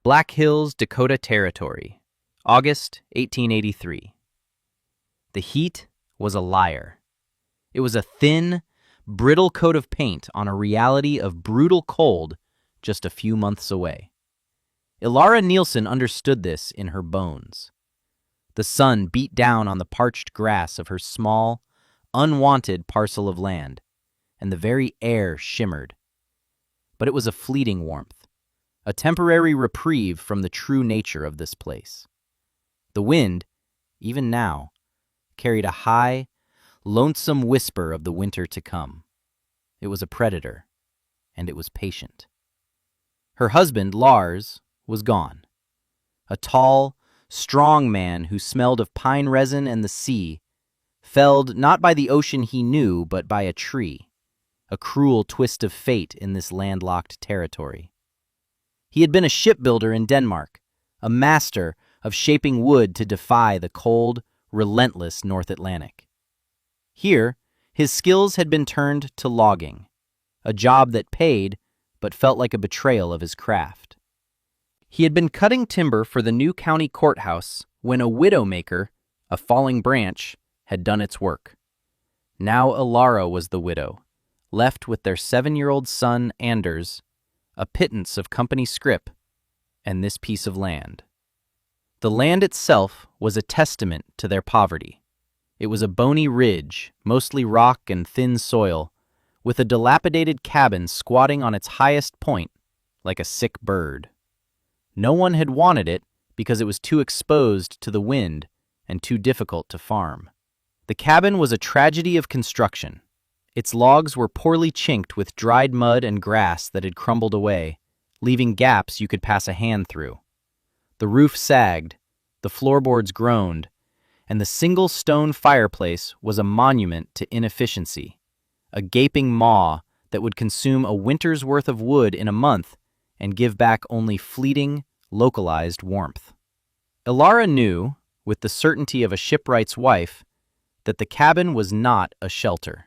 Black Hills, Dakota Territory, August 1883. The heat was a liar. It was a thin, brittle coat of paint on a reality of brutal cold just a few months away. Ilara Nielsen understood this in her bones. The sun beat down on the parched grass of her small, unwanted parcel of land, and the very air shimmered. But it was a fleeting warmth, a temporary reprieve from the true nature of this place. The wind, even now, carried a high, lonesome whisper of the winter to come. It was a predator, and it was patient. Her husband, Lars, was gone. A tall, strong man who smelled of pine resin and the sea, felled not by the ocean he knew, but by a tree, a cruel twist of fate in this landlocked territory. He had been a shipbuilder in Denmark, a master of shaping wood to defy the cold, relentless North Atlantic. Here, his skills had been turned to logging, a job that paid but felt like a betrayal of his craft. He had been cutting timber for the new county courthouse when a widowmaker, a falling branch, had done its work. Now Ilara was the widow, left with their 7-year-old son, Anders, a pittance of company scrip, and this piece of land. The land itself was a testament to their poverty. It was a bony ridge, mostly rock and thin soil, with a dilapidated cabin squatting on its highest point like a sick bird. No one had wanted it because it was too exposed to the wind and too difficult to farm. The cabin was a tragedy of construction. Its logs were poorly chinked with dried mud and grass that had crumbled away, leaving gaps you could pass a hand through. The roof sagged, the floorboards groaned, and the single stone fireplace was a monument to inefficiency, a gaping maw that would consume a winter's worth of wood in a month and give back only fleeting, localized warmth. Ilara knew, with the certainty of a shipwright's wife, that the cabin was not a shelter.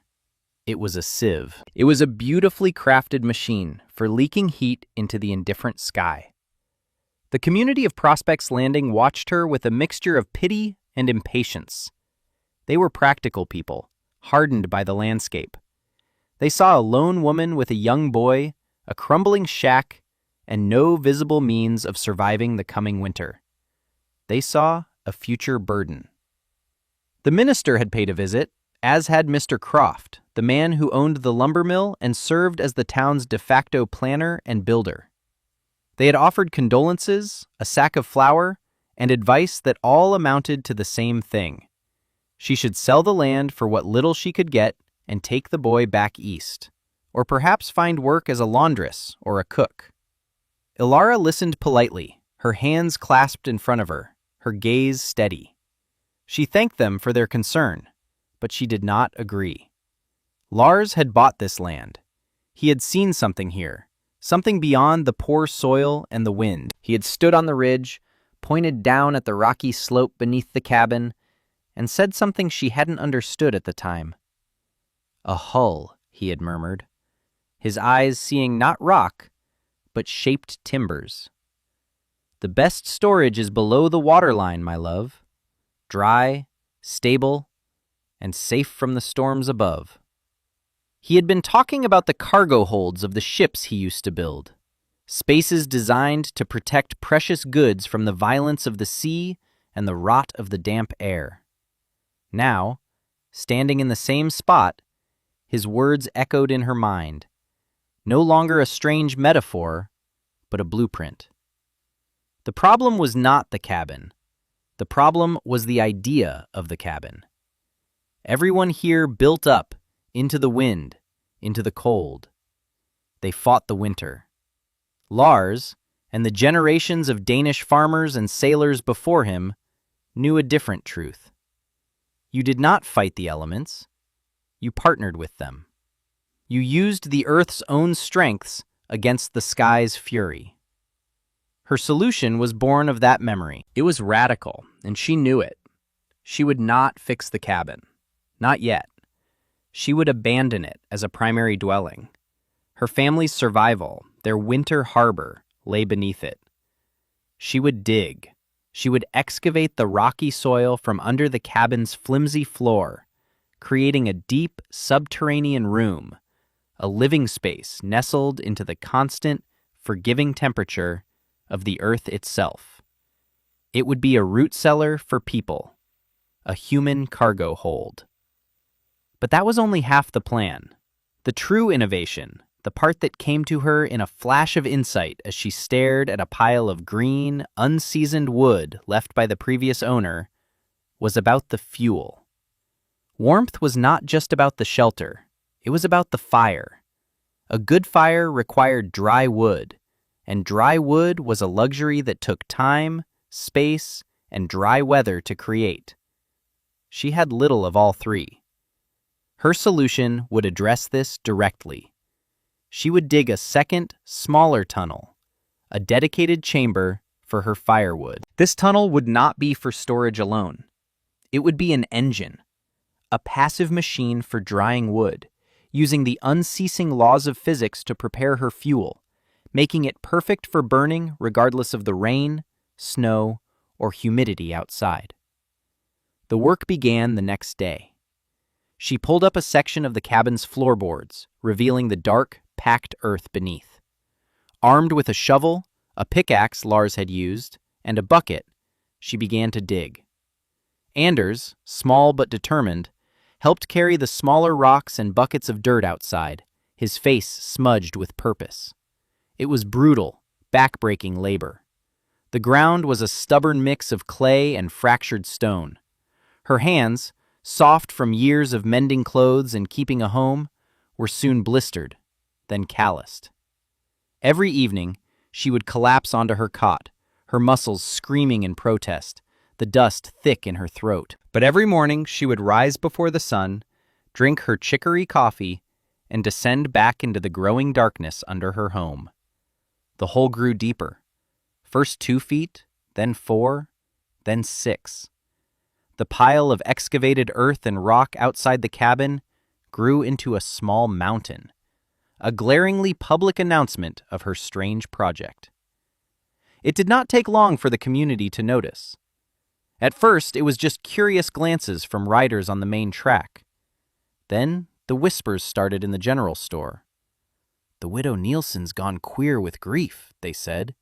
It was a sieve. It was a beautifully crafted machine for leaking heat into the indifferent sky. The community of Prospects Landing watched her with a mixture of pity and impatience. They were practical people, hardened by the landscape. They saw a lone woman with a young boy, a crumbling shack, and no visible means of surviving the coming winter. They saw a future burden. The minister had paid a visit, as had Mr. Croft, the man who owned the lumber mill and served as the town's de facto planner and builder. They had offered condolences, a sack of flour, and advice that all amounted to the same thing. She should sell the land for what little she could get and take the boy back east, or perhaps find work as a laundress or a cook. Ilara listened politely, her hands clasped in front of her, her gaze steady. She thanked them for their concern, but she did not agree. Lars had bought this land. He had seen something here, something beyond the poor soil and the wind. He had stood on the ridge, pointed down at the rocky slope beneath the cabin, and said something she hadn't understood at the time. A hull, he had murmured, his eyes seeing not rock, but shaped timbers. The best storage is below the waterline, my love. Dry, stable, and safe from the storms above. He had been talking about the cargo holds of the ships he used to build, spaces designed to protect precious goods from the violence of the sea and the rot of the damp air. Now, standing in the same spot, his words echoed in her mind, no longer a strange metaphor, but a blueprint. The problem was not the cabin. The problem was the idea of the cabin. Everyone here built up into the wind, into the cold. They fought the winter. Lars, and the generations of Danish farmers and sailors before him, knew a different truth. You did not fight the elements. You partnered with them. You used the earth's own strengths against the sky's fury. Her solution was born of that memory. It was radical, and she knew it. She would not fix the cabin. Not yet. She would abandon it as a primary dwelling. Her family's survival, their winter harbor, lay beneath it. She would dig. She would excavate the rocky soil from under the cabin's flimsy floor, creating a deep subterranean room, a living space nestled into the constant, forgiving temperature of the earth itself. It would be a root cellar for people, a human cargo hold. But that was only half the plan. The true innovation, the part that came to her in a flash of insight as she stared at a pile of green, unseasoned wood left by the previous owner, was about the fuel. Warmth was not just about the shelter, it was about the fire. A good fire required dry wood, and dry wood was a luxury that took time, space, and dry weather to create. She had little of all three. Her solution would address this directly. She would dig a second, smaller tunnel, a dedicated chamber for her firewood. This tunnel would not be for storage alone. It would be an engine, a passive machine for drying wood, using the unceasing laws of physics to prepare her fuel, making it perfect for burning regardless of the rain, snow, or humidity outside. The work began the next day. She pulled up a section of the cabin's floorboards, revealing the dark, packed earth beneath. Armed with a shovel, a pickaxe Lars had used, and a bucket, she began to dig. Anders, small but determined, helped carry the smaller rocks and buckets of dirt outside, his face smudged with purpose. It was brutal, back-breaking labor. The ground was a stubborn mix of clay and fractured stone. Her hands, soft from years of mending clothes and keeping a home, were soon blistered, then calloused. Every evening, she would collapse onto her cot, her muscles screaming in protest, the dust thick in her throat. But every morning she would rise before the sun, drink her chicory coffee, and descend back into the growing darkness under her home. The hole grew deeper. First 2 feet, then 4, then 6. The pile of excavated earth and rock outside the cabin grew into a small mountain, a glaringly public announcement of her strange project. It did not take long for the community to notice. At first, it was just curious glances from riders on the main track. Then, the whispers started in the general store. "The widow Nielsen's gone queer with grief," they said.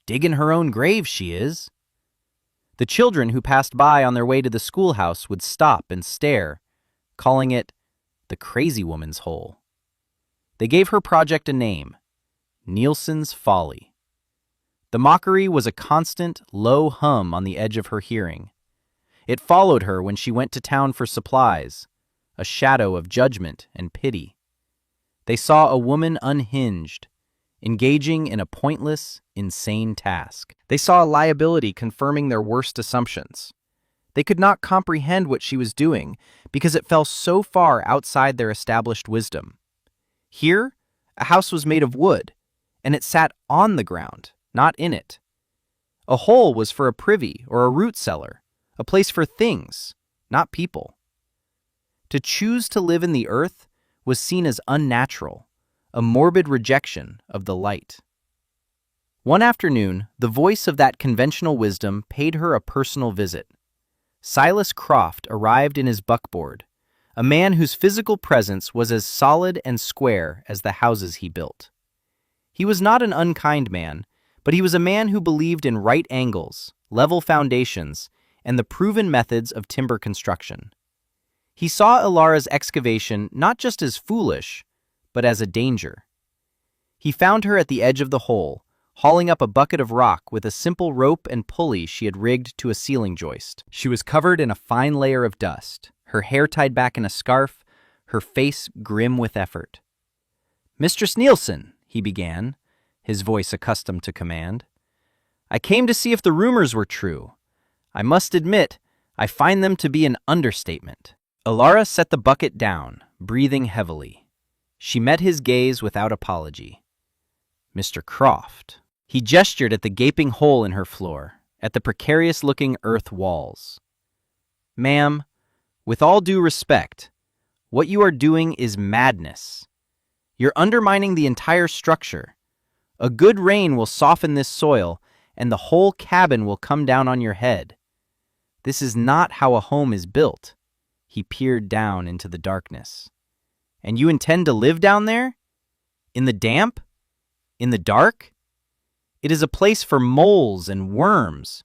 "Digging her own grave, she is." The children who passed by on their way to the schoolhouse would stop and stare, calling it the crazy woman's hole. They gave her project a name, Nielsen's Folly. The mockery was a constant, low hum on the edge of her hearing. It followed her when she went to town for supplies, a shadow of judgment and pity. They saw a woman unhinged, engaging in a pointless, insane task. They saw a liability confirming their worst assumptions. They could not comprehend what she was doing because it fell so far outside their established wisdom. Here, a house was made of wood, and it sat on the ground, not in it. A hole was for a privy or a root cellar, a place for things, not people. To choose to live in the earth was seen as unnatural, a morbid rejection of the light. One afternoon, the voice of that conventional wisdom paid her a personal visit. Silas Croft arrived in his buckboard, a man whose physical presence was as solid and square as the houses he built. He was not an unkind man, but he was a man who believed in right angles, level foundations, and the proven methods of timber construction. He saw Ilara's excavation not just as foolish, but as a danger. He found her at the edge of the hole, hauling up a bucket of rock with a simple rope and pulley she had rigged to a ceiling joist. She was covered in a fine layer of dust, her hair tied back in a scarf, her face grim with effort. "Mistress Nielsen," he began, his voice accustomed to command, "I came to see if the rumors were true. I must admit, I find them to be an understatement." Ilara set the bucket down, breathing heavily. She met his gaze without apology. "Mr. Croft." He gestured at the gaping hole in her floor, at the precarious-looking earth walls. "Ma'am, with all due respect, what you are doing is madness. You're undermining the entire structure. A good rain will soften this soil, and the whole cabin will come down on your head. This is not how a home is built." He peered down into the darkness. "And you intend to live down there? In the damp? In the dark? It is a place for moles and worms.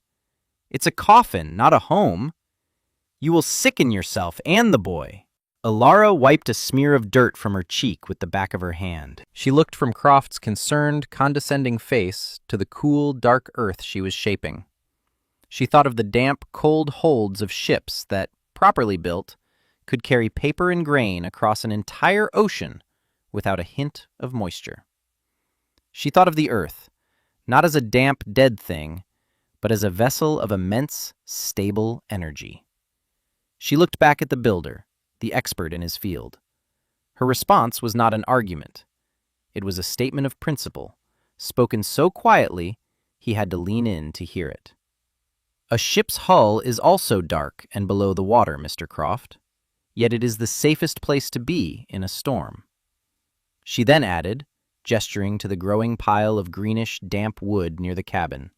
It's a coffin, not a home. You will sicken yourself and the boy." Alara wiped a smear of dirt from her cheek with the back of her hand. She looked from Croft's concerned, condescending face to the cool, dark earth she was shaping. She thought of the damp, cold holds of ships that, properly built, could carry paper and grain across an entire ocean without a hint of moisture. She thought of the earth, not as a damp, dead thing, but as a vessel of immense, stable energy. She looked back at the builder, the expert in his field. Her response was not an argument. It was a statement of principle, spoken so quietly he had to lean in to hear it. "A ship's hull is also dark and below the water, Mr. Croft, yet it is the safest place to be in a storm." She then added, gesturing to the growing pile of greenish, damp wood near the cabin,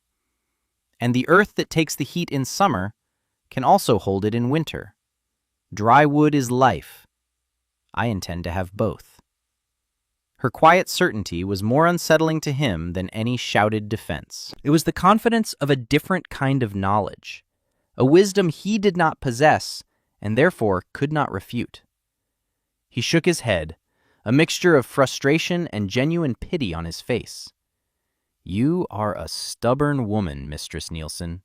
"And the earth that takes the heat in summer can also hold it in winter. Dry wood is life. I intend to have both." Her quiet certainty was more unsettling to him than any shouted defense. It was the confidence of a different kind of knowledge, a wisdom he did not possess and therefore could not refute. He shook his head, a mixture of frustration and genuine pity on his face. "You are a stubborn woman, Mistress Nielsen.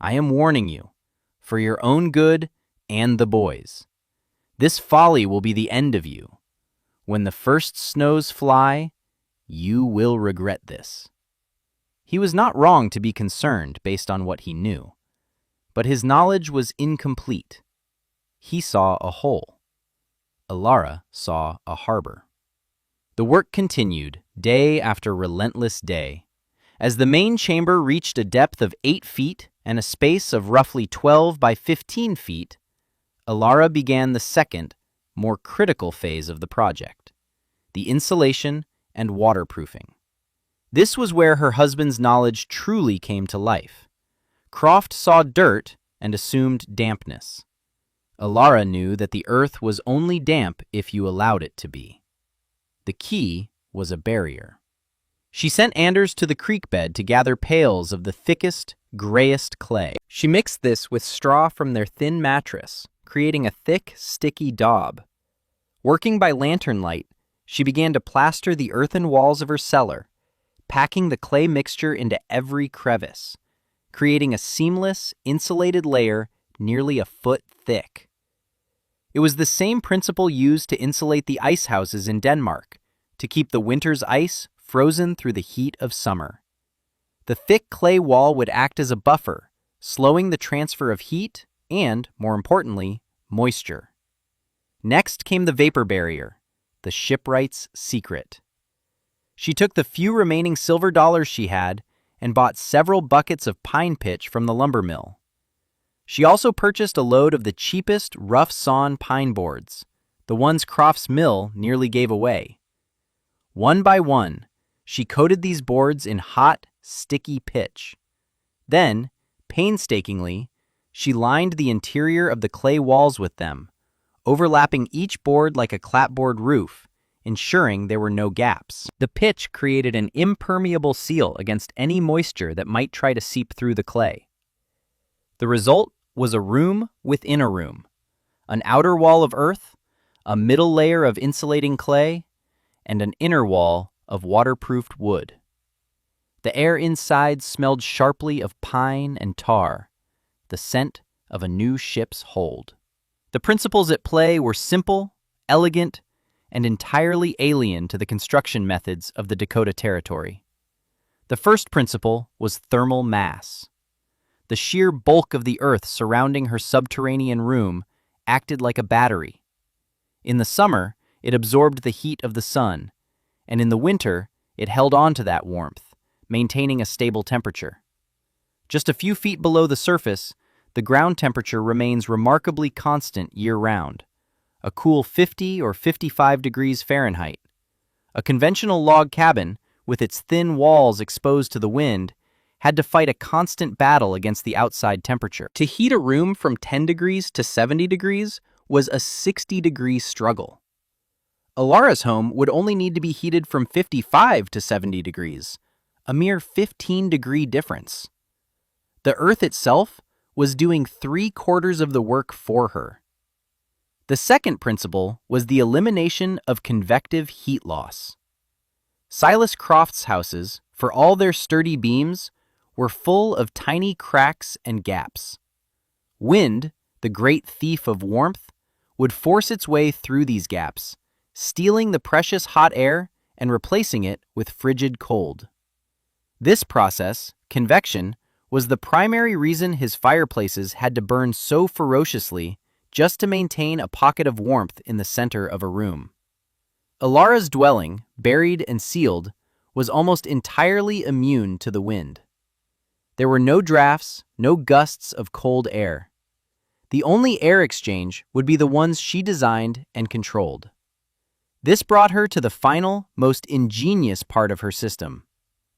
I am warning you, for your own good and the boys. This folly will be the end of you. When the first snows fly, you will regret this." He was not wrong to be concerned based on what he knew, but his knowledge was incomplete. He saw a hole. Alara saw a harbor. The work continued, day after relentless day. As the main chamber reached a depth of 8 feet and a space of roughly 12 by 15 feet, Alara began the second, more critical phase of the project, the insulation and waterproofing. This was where her husband's knowledge truly came to life. Croft saw dirt and assumed dampness. Alara knew that the earth was only damp if you allowed it to be. The key was a barrier. She sent Anders to the creek bed to gather pails of the thickest, grayest clay. She mixed this with straw from their thin mattress, creating a thick, sticky daub. Working by lantern light, she began to plaster the earthen walls of her cellar, packing the clay mixture into every crevice, creating a seamless, insulated layer nearly a foot thick. It was the same principle used to insulate the ice houses in Denmark, to keep the winter's ice frozen through the heat of summer. The thick clay wall would act as a buffer, slowing the transfer of heat and, more importantly, moisture. Next came the vapor barrier, the shipwright's secret. She took the few remaining silver dollars she had and bought several buckets of pine pitch from the lumber mill. She also purchased a load of the cheapest rough-sawn pine boards, the ones Croft's mill nearly gave away. One by one, she coated these boards in hot, sticky pitch. Then, painstakingly, she lined the interior of the clay walls with them, overlapping each board like a clapboard roof, ensuring there were no gaps. The pitch created an impermeable seal against any moisture that might try to seep through the clay. The result was a room within a room, an outer wall of earth, a middle layer of insulating clay, and an inner wall of waterproofed wood. The air inside smelled sharply of pine and tar, the scent of a new ship's hold. The principles at play were simple, elegant, and entirely alien to the construction methods of the Dakota Territory. The first principle was thermal mass. The sheer bulk of the earth surrounding her subterranean room acted like a battery. In the summer, it absorbed the heat of the sun, and in the winter, it held on to that warmth, maintaining a stable temperature. Just a few feet below the surface, the ground temperature remains remarkably constant year-round, a cool 50 or 55 degrees Fahrenheit. A conventional log cabin, with its thin walls exposed to the wind, had to fight a constant battle against the outside temperature. To heat a room from 10 degrees to 70 degrees was a 60-degree struggle. Alara's home would only need to be heated from 55 to 70 degrees, a mere 15-degree difference. The Earth itself was doing 3/4 of the work for her. The second principle was the elimination of convective heat loss. Silas Croft's houses, for all their sturdy beams, were full of tiny cracks and gaps. Wind, the great thief of warmth, would force its way through these gaps, stealing the precious hot air and replacing it with frigid cold. This process, convection, was the primary reason his fireplaces had to burn so ferociously just to maintain a pocket of warmth in the center of a room. Alara's dwelling, buried and sealed, was almost entirely immune to the wind. There were no drafts, no gusts of cold air. The only air exchange would be the ones she designed and controlled. This brought her to the final, most ingenious part of her system,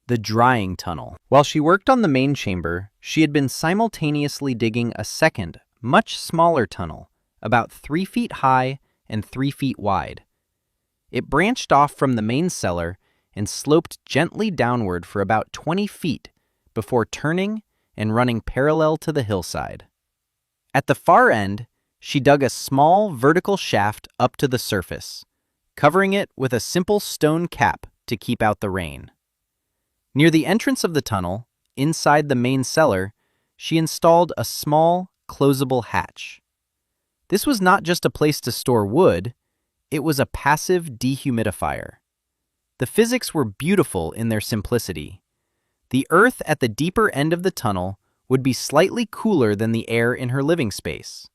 the drying tunnel. While she worked on the main chamber, she had been simultaneously digging a second, much smaller tunnel, about 3 feet high and 3 feet wide. It branched off from the main cellar and sloped gently downward for about 20 feet before turning and running parallel to the hillside. At the far end, she dug a small vertical shaft up to the surface, covering it with a simple stone cap to keep out the rain. Near the entrance of the tunnel, inside the main cellar, she installed a small, closable hatch. This was not just a place to store wood, it was a passive dehumidifier. The physics were beautiful in their simplicity. The earth at the deeper end of the tunnel would be slightly cooler than the air in her living space.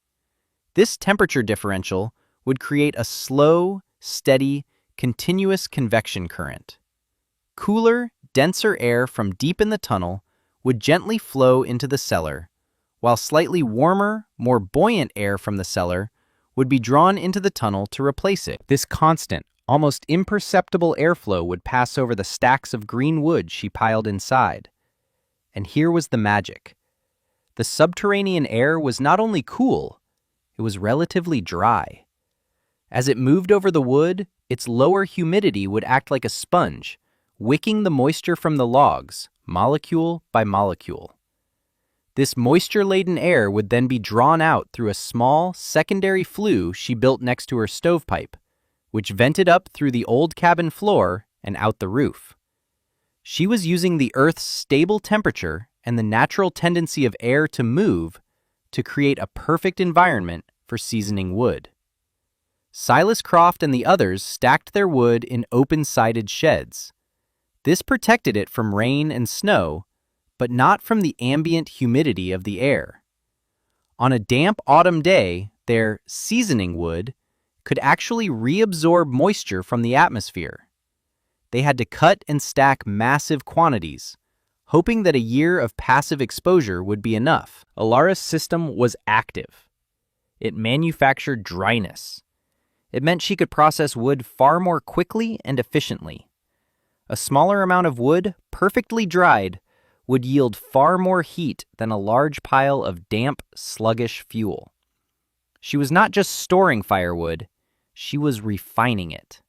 This temperature differential would create a slow, steady, continuous convection current. Cooler, denser air from deep in the tunnel would gently flow into the cellar, while slightly warmer, more buoyant air from the cellar would be drawn into the tunnel to replace it. This constant, almost imperceptible airflow would pass over the stacks of green wood she piled inside. And here was the magic. The subterranean air was not only cool, it was relatively dry. As it moved over the wood, its lower humidity would act like a sponge, wicking the moisture from the logs, molecule by molecule. This moisture-laden air would then be drawn out through a small, secondary flue she built next to her stovepipe, which vented up through the old cabin floor and out the roof. She was using the Earth's stable temperature and the natural tendency of air to move to create a perfect environment for seasoning wood. Silas Croft and the others stacked their wood in open-sided sheds. This protected it from rain and snow, but not from the ambient humidity of the air. On a damp autumn day, their seasoning wood could actually reabsorb moisture from the atmosphere. They had to cut and stack massive quantities, hoping that a year of passive exposure would be enough. Alara's system was active. It manufactured dryness. It meant she could process wood far more quickly and efficiently. A smaller amount of wood, perfectly dried, would yield far more heat than a large pile of damp, sluggish fuel. She was not just storing firewood, she was refining it.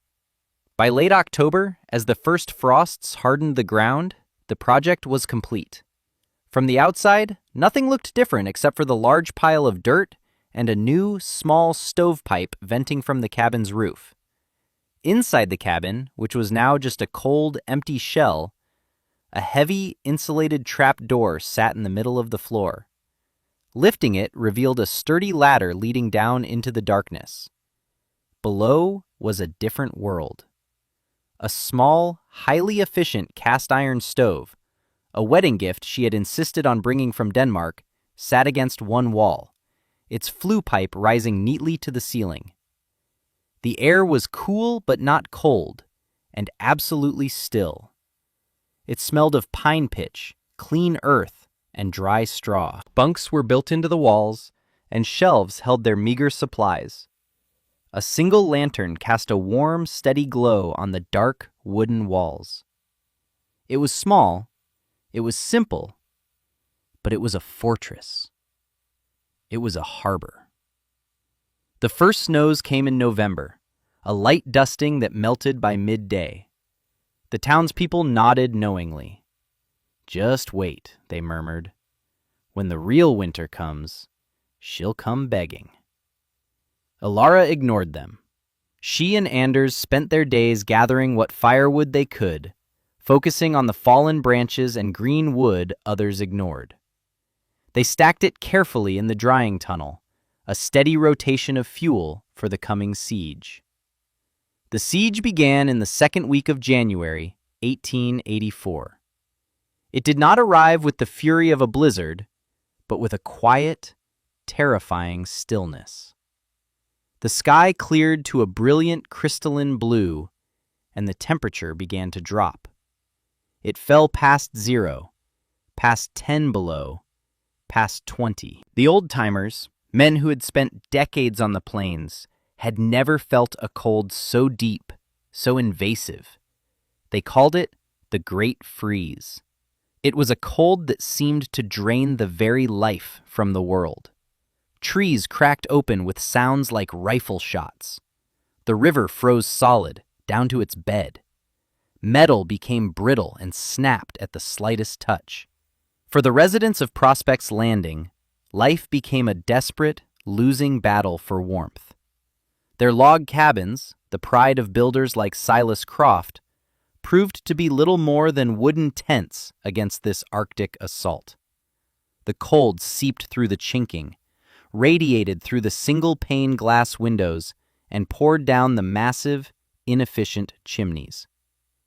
By late October, as the first frosts hardened the ground, the project was complete. From the outside, nothing looked different except for the large pile of dirt and a new, small stovepipe venting from the cabin's roof. Inside the cabin, which was now just a cold, empty shell, a heavy, insulated trapdoor sat in the middle of the floor. Lifting it revealed a sturdy ladder leading down into the darkness. Below was a different world. A small, highly efficient cast-iron stove, a wedding gift she had insisted on bringing from Denmark, sat against one wall, its flue pipe rising neatly to the ceiling. The air was cool but not cold, and absolutely still. It smelled of pine pitch, clean earth, and dry straw. Bunks were built into the walls, and shelves held their meager supplies. A single lantern cast a warm, steady glow on the dark, wooden walls. It was small, it was simple, but it was a fortress. It was a harbor. The first snows came in November, a light dusting that melted by midday. The townspeople nodded knowingly. "Just wait," they murmured. "When the real winter comes, she'll come begging." Alara ignored them. She and Anders spent their days gathering what firewood they could, focusing on the fallen branches and green wood others ignored. They stacked it carefully in the drying tunnel, a steady rotation of fuel for the coming siege. The siege began in the second week of January, 1884. It did not arrive with the fury of a blizzard, but with a quiet, terrifying stillness. The sky cleared to a brilliant crystalline blue, and the temperature began to drop. It fell past 0, past 10 below, past 20. The old-timers, men who had spent decades on the plains, had never felt a cold so deep, so invasive. They called it the Great Freeze. It was a cold that seemed to drain the very life from the world. Trees cracked open with sounds like rifle shots. The river froze solid, down to its bed. Metal became brittle and snapped at the slightest touch. For the residents of Prospect's Landing, life became a desperate, losing battle for warmth. Their log cabins, the pride of builders like Silas Croft, proved to be little more than wooden tents against this Arctic assault. The cold seeped through the chinking, radiated through the single-pane glass windows, and poured down the massive, inefficient chimneys.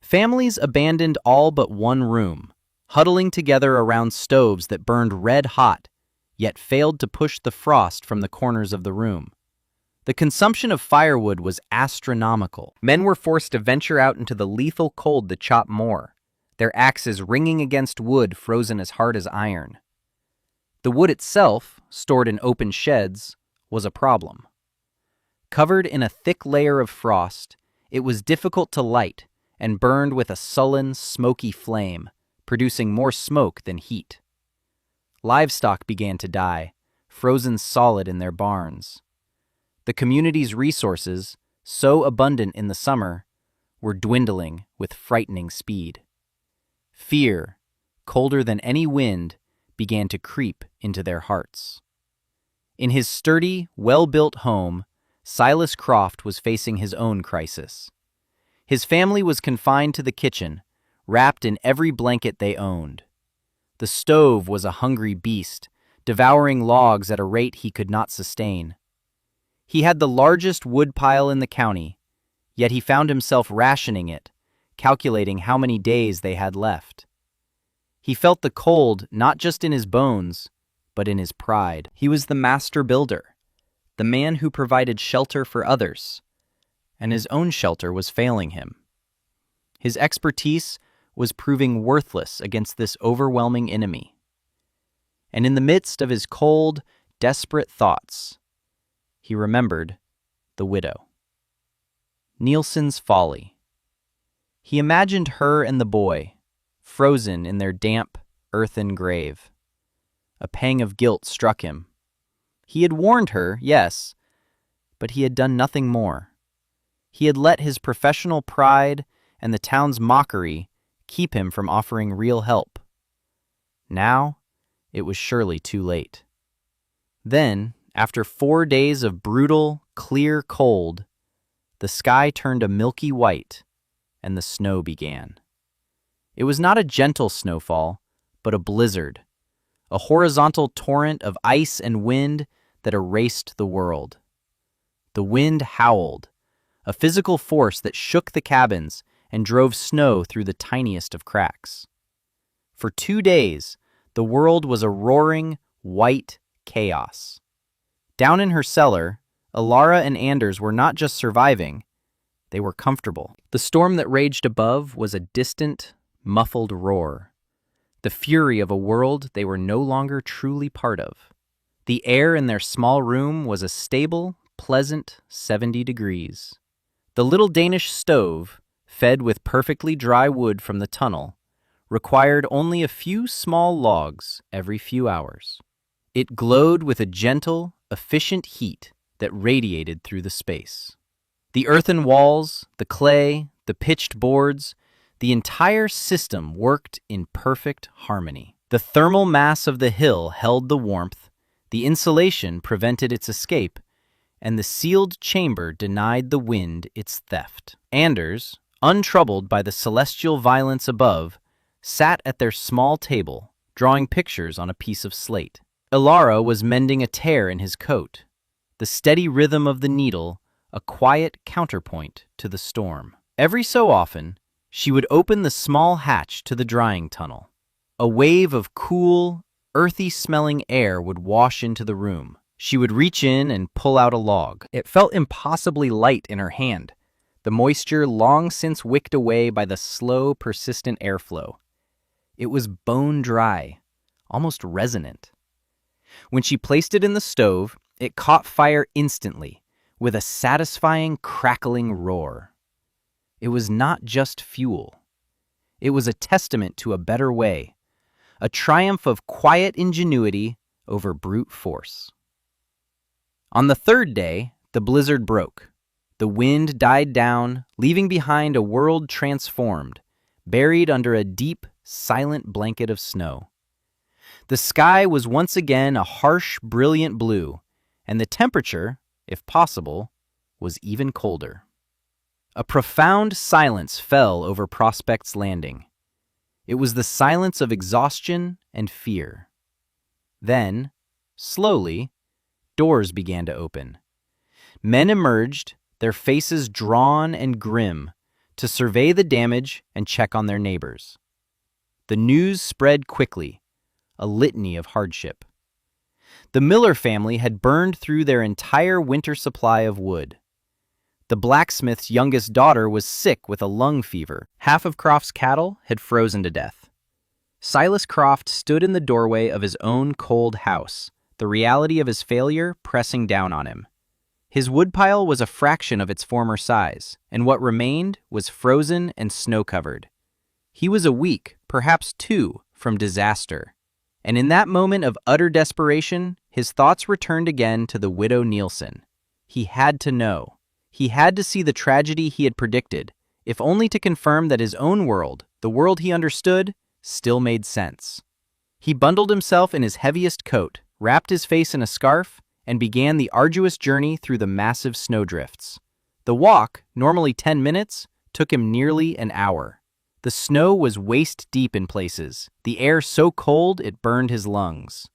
Families abandoned all but one room, huddling together around stoves that burned red hot, yet failed to push the frost from the corners of the room. The consumption of firewood was astronomical. Men were forced to venture out into the lethal cold to chop more, their axes ringing against wood frozen as hard as iron. The wood itself, stored in open sheds, was a problem. Covered in a thick layer of frost, it was difficult to light and burned with a sullen, smoky flame, producing more smoke than heat. Livestock began to die, frozen solid in their barns. The community's resources, so abundant in the summer, were dwindling with frightening speed. Fear, colder than any wind, began to creep into their hearts. In his sturdy, well-built home, Silas Croft was facing his own crisis. His family was confined to the kitchen, wrapped in every blanket they owned. The stove was a hungry beast, devouring logs at a rate he could not sustain. He had the largest wood pile in the county, yet he found himself rationing it, calculating how many days they had left. He felt the cold not just in his bones, but in his pride. He was the master builder, the man who provided shelter for others, and his own shelter was failing him. His expertise was proving worthless against this overwhelming enemy. And in the midst of his cold, desperate thoughts, he remembered the widow. Nielsen's folly. He imagined her and the boy, frozen in their damp, earthen grave. A pang of guilt struck him. He had warned her, yes, but he had done nothing more. He had let his professional pride and the town's mockery keep him from offering real help. Now, it was surely too late. Then, after 4 days of brutal, clear cold, the sky turned a milky white, and the snow began. It was not a gentle snowfall, but a blizzard, a horizontal torrent of ice and wind that erased the world. The wind howled, a physical force that shook the cabins and drove snow through the tiniest of cracks. For 2 days, the world was a roaring, white chaos. Down in her cellar, Alara and Anders were not just surviving, they were comfortable. The storm that raged above was a distant, muffled roar, the fury of a world they were no longer truly part of. The air in their small room was a stable, pleasant 70 degrees. The little Danish stove, fed with perfectly dry wood from the tunnel, required only a few small logs every few hours. It glowed with a gentle, efficient heat that radiated through the space. The earthen walls, the clay, the pitched boards, the entire system worked in perfect harmony. The thermal mass of the hill held the warmth, the insulation prevented its escape, and the sealed chamber denied the wind its theft. Anders, untroubled by the celestial violence above, sat at their small table, drawing pictures on a piece of slate. Ilara was mending a tear in his coat, the steady rhythm of the needle a quiet counterpoint to the storm. Every so often, she would open the small hatch to the drying tunnel. A wave of cool, earthy-smelling air would wash into the room. She would reach in and pull out a log. It felt impossibly light in her hand, the moisture long since wicked away by the slow, persistent airflow. It was bone-dry, almost resonant. When she placed it in the stove, it caught fire instantly, with a satisfying, crackling roar. It was not just fuel. It was a testament to a better way, a triumph of quiet ingenuity over brute force. On the third day, the blizzard broke. The wind died down, leaving behind a world transformed, buried under a deep, silent blanket of snow. The sky was once again a harsh, brilliant blue, and the temperature, if possible, was even colder. A profound silence fell over Prospect's Landing. It was the silence of exhaustion and fear. Then, slowly, doors began to open. Men emerged, their faces drawn and grim, to survey the damage and check on their neighbors. The news spread quickly, a litany of hardship. The Miller family had burned through their entire winter supply of wood. The blacksmith's youngest daughter was sick with a lung fever. Half of Croft's cattle had frozen to death. Silas Croft stood in the doorway of his own cold house, the reality of his failure pressing down on him. His woodpile was a fraction of its former size, and what remained was frozen and snow-covered. He was a week, perhaps two, from disaster. And in that moment of utter desperation, his thoughts returned again to the widow Nielsen. He had to know. He had to see the tragedy he had predicted, if only to confirm that his own world, the world he understood, still made sense. He bundled himself in his heaviest coat, wrapped his face in a scarf, and began the arduous journey through the massive snowdrifts. The walk, normally 10 minutes, took him nearly an hour. The snow was waist-deep in places, the air so cold it burned his lungs.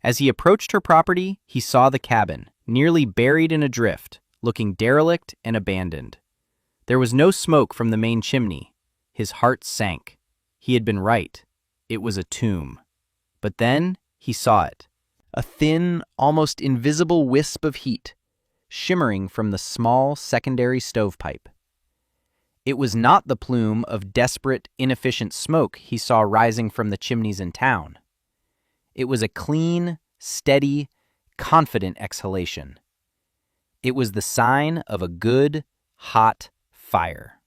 As he approached her property, he saw the cabin, nearly buried in a drift, looking derelict and abandoned. There was no smoke from the main chimney. His heart sank. He had been right. It was a tomb. But then he saw it. A thin, almost invisible wisp of heat, shimmering from the small secondary stovepipe. It was not the plume of desperate, inefficient smoke he saw rising from the chimneys in town. It was a clean, steady, confident exhalation. It was the sign of a good, hot fire.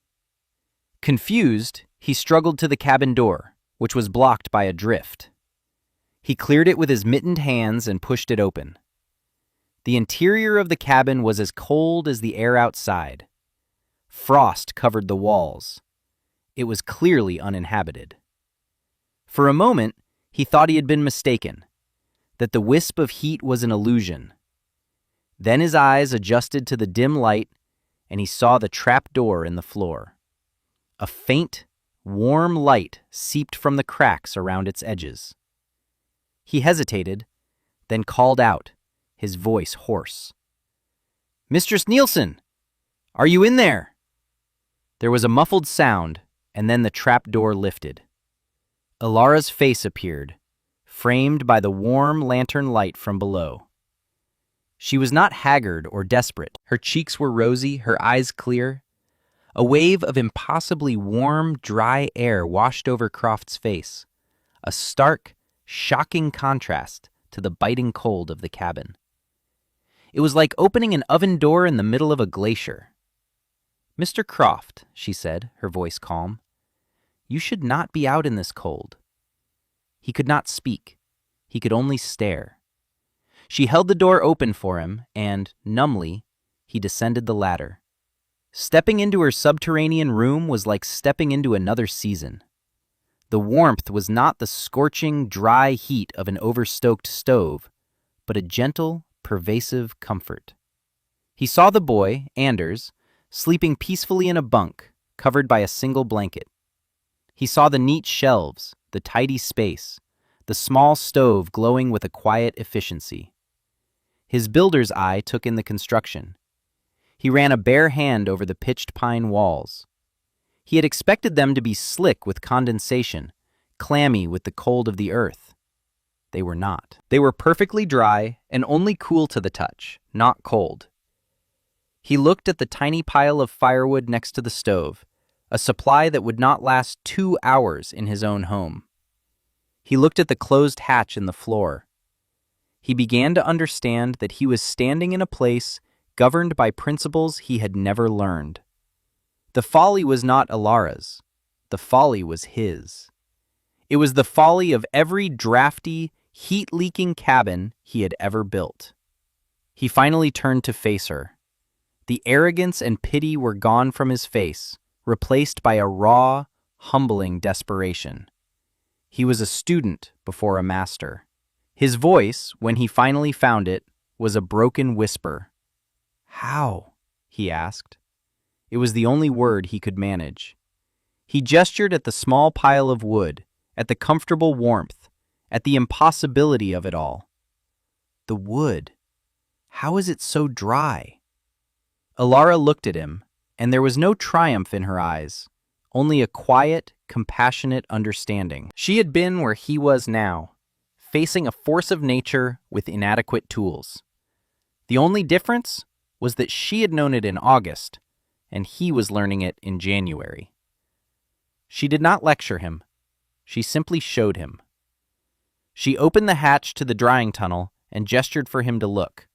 Confused, he struggled to the cabin door, which was blocked by a drift. He cleared it with his mittened hands and pushed it open. The interior of the cabin was as cold as the air outside. Frost covered the walls. It was clearly uninhabited. For a moment, he thought he had been mistaken, that the wisp of heat was an illusion. Then his eyes adjusted to the dim light, and he saw the trap door in the floor. A faint, warm light seeped from the cracks around its edges. He hesitated, then called out, his voice hoarse. "Mistress Nielsen! Are you in there?" There was a muffled sound, and then the trap door lifted. Ilara's face appeared, framed by the warm lantern light from below. She was not haggard or desperate. Her cheeks were rosy, her eyes clear. A wave of impossibly warm, dry air washed over Croft's face, a stark, shocking contrast to the biting cold of the cabin. It was like opening an oven door in the middle of a glacier. "Mr. Croft," she said, her voice calm, "You should not be out in this cold." He could not speak. He could only stare. She held the door open for him, and, numbly, he descended the ladder. Stepping into her subterranean room was like stepping into another season. The warmth was not the scorching, dry heat of an overstoked stove, but a gentle, pervasive comfort. He saw the boy, Anders, sleeping peacefully in a bunk, covered by a single blanket. He saw the neat shelves, the tidy space, the small stove glowing with a quiet efficiency. His builder's eye took in the construction. He ran a bare hand over the pitched pine walls. He had expected them to be slick with condensation, clammy with the cold of the earth. They were not. They were perfectly dry and only cool to the touch, not cold. He looked at the tiny pile of firewood next to the stove, a supply that would not last 2 hours in his own home. He looked at the closed hatch in the floor. He began to understand that he was standing in a place governed by principles he had never learned. The folly was not Alara's. The folly was his. It was the folly of every drafty, heat-leaking cabin he had ever built. He finally turned to face her. The arrogance and pity were gone from his face, replaced by a raw, humbling desperation. He was a student before a master. His voice, when he finally found it, was a broken whisper. "How?" he asked. It was the only word he could manage. He gestured at the small pile of wood, at the comfortable warmth, at the impossibility of it all. The wood. How is it so dry? Alara looked at him, and there was no triumph in her eyes, only a quiet, compassionate understanding. She had been where he was now, facing a force of nature with inadequate tools. The only difference was that she had known it in August, and he was learning it in January. She did not lecture him. She simply showed him. She opened the hatch to the drying tunnel and gestured for him to look.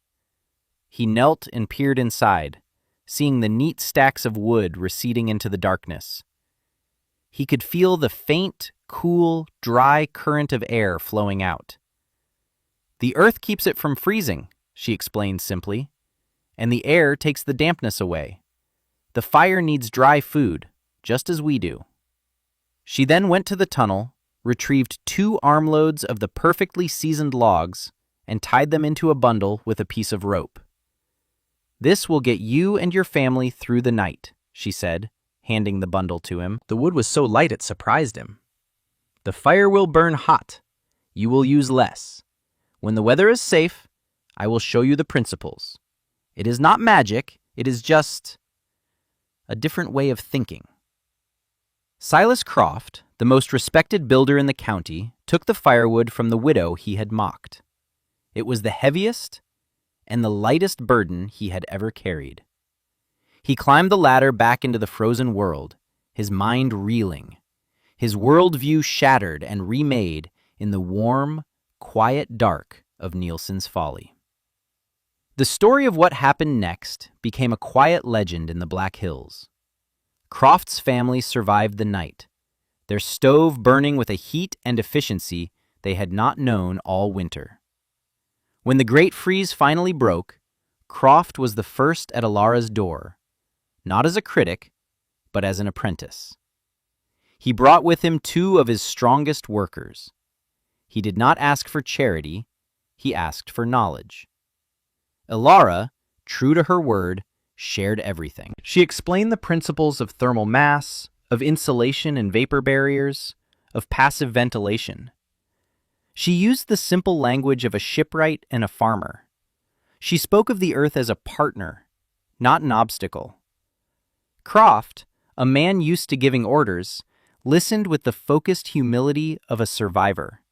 He knelt and peered inside, seeing the neat stacks of wood receding into the darkness. He could feel the faint, cool, dry current of air flowing out. "The earth keeps it from freezing," she explained simply, "and the air takes the dampness away. The fire needs dry food, just as we do." She then went to the tunnel, retrieved 2 armloads of the perfectly seasoned logs, and tied them into a bundle with a piece of rope. "This will get you and your family through the night," she said, handing the bundle to him. The wood was so light it surprised him. "The fire will burn hot. You will use less. When the weather is safe, I will show you the principles. It is not magic, it is just a different way of thinking." Silas Croft, the most respected builder in the county, took the firewood from the widow he had mocked. It was the heaviest and the lightest burden he had ever carried. He climbed the ladder back into the frozen world, his mind reeling, his worldview shattered and remade in the warm, quiet dark of Nielsen's Folly. The story of what happened next became a quiet legend in the Black Hills. Croft's family survived the night, their stove burning with a heat and efficiency they had not known all winter. When the great freeze finally broke, Croft was the first at Alara's door, not as a critic, but as an apprentice. He brought with him 2 of his strongest workers. He did not ask for charity, he asked for knowledge. Alara, true to her word, shared everything. She explained the principles of thermal mass, of insulation and vapor barriers, of passive ventilation. She used the simple language of a shipwright and a farmer. She spoke of the earth as a partner, not an obstacle. Croft, a man used to giving orders, listened with the focused humility of a survivor.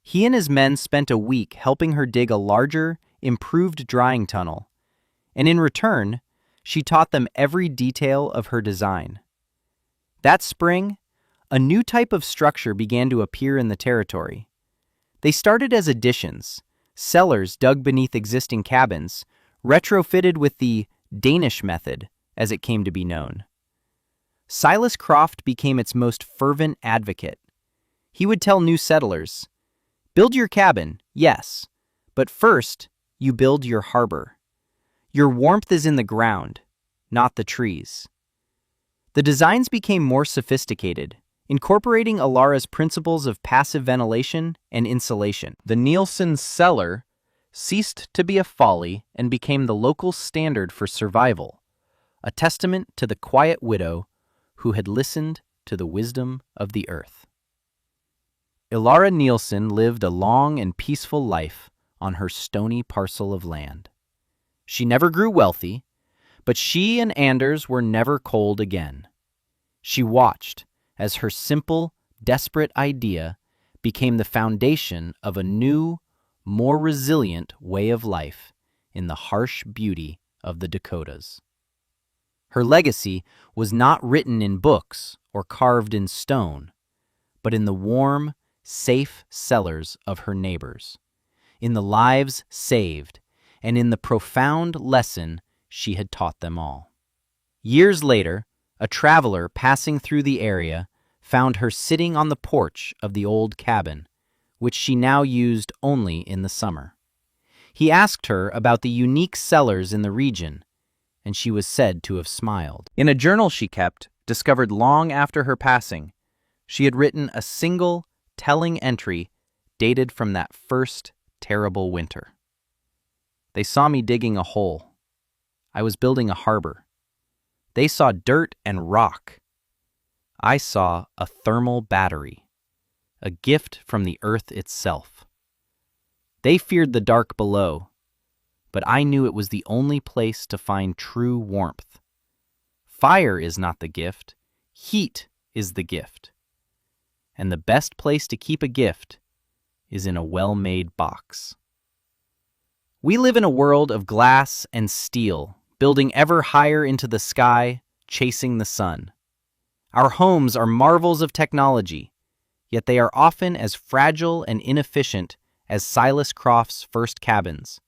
He and his men spent a week helping her dig a larger, improved drying tunnel, and in return, she taught them every detail of her design. That spring, a new type of structure began to appear in the territory. They started as additions, cellars dug beneath existing cabins, retrofitted with the Danish method, as it came to be known. Silas Croft became its most fervent advocate. He would tell new settlers, "Build your cabin, yes, but first you build your harbor. Your warmth is in the ground, not the trees." The designs became more sophisticated, incorporating Alara's principles of passive ventilation and insulation. The Nielsen cellar ceased to be a folly and became the local standard for survival, a testament to the quiet widow who had listened to the wisdom of the earth. Ilara Nielsen lived a long and peaceful life on her stony parcel of land. She never grew wealthy, but she and Anders were never cold again. She watched as her simple, desperate idea became the foundation of a new, more resilient way of life in the harsh beauty of the Dakotas. Her legacy was not written in books or carved in stone, but in the warm, safe cellars of her neighbors, in the lives saved, and in the profound lesson she had taught them all. Years later, a traveler passing through the area found her sitting on the porch of the old cabin, which she now used only in the summer. He asked her about the unique cellars in the region, and she was said to have smiled. In a journal she kept, discovered long after her passing, she had written a single, telling entry dated from that first terrible winter. "They saw me digging a hole. I was building a harbor. They saw dirt and rock. I saw a thermal battery, a gift from the earth itself. They feared the dark below, but I knew it was the only place to find true warmth. Fire is not the gift, heat is the gift. And the best place to keep a gift is in a well-made box." We live in a world of glass and steel, building ever higher into the sky, chasing the sun. Our homes are marvels of technology, yet they are often as fragile and inefficient as Silas Croft's first cabins,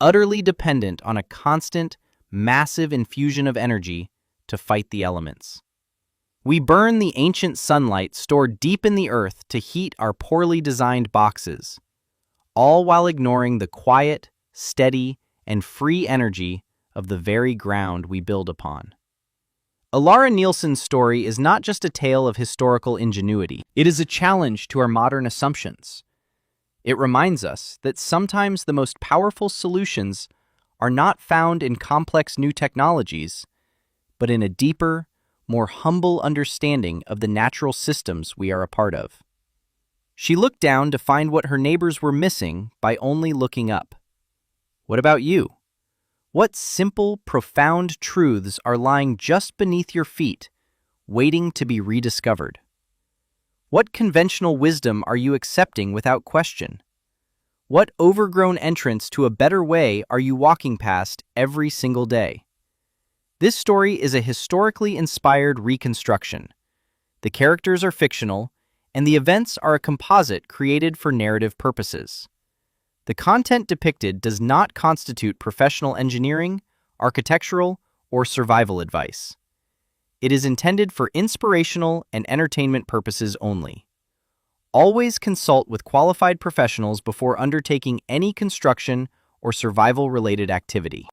utterly dependent on a constant, massive infusion of energy to fight the elements. We burn the ancient sunlight stored deep in the earth to heat our poorly designed boxes, all while ignoring the quiet, steady, and free energy of the very ground we build upon. Ilara Nielsen's story is not just a tale of historical ingenuity. It is a challenge to our modern assumptions. It reminds us that sometimes the most powerful solutions are not found in complex new technologies, but in a deeper, more humble understanding of the natural systems we are a part of. She looked down to find what her neighbors were missing by only looking up. What about you? What simple, profound truths are lying just beneath your feet, waiting to be rediscovered? What conventional wisdom are you accepting without question? What overgrown entrance to a better way are you walking past every single day? This story is a historically inspired reconstruction. The characters are fictional, and the events are a composite created for narrative purposes. The content depicted does not constitute professional engineering, architectural, or survival advice. It is intended for inspirational and entertainment purposes only. Always consult with qualified professionals before undertaking any construction or survival-related activity.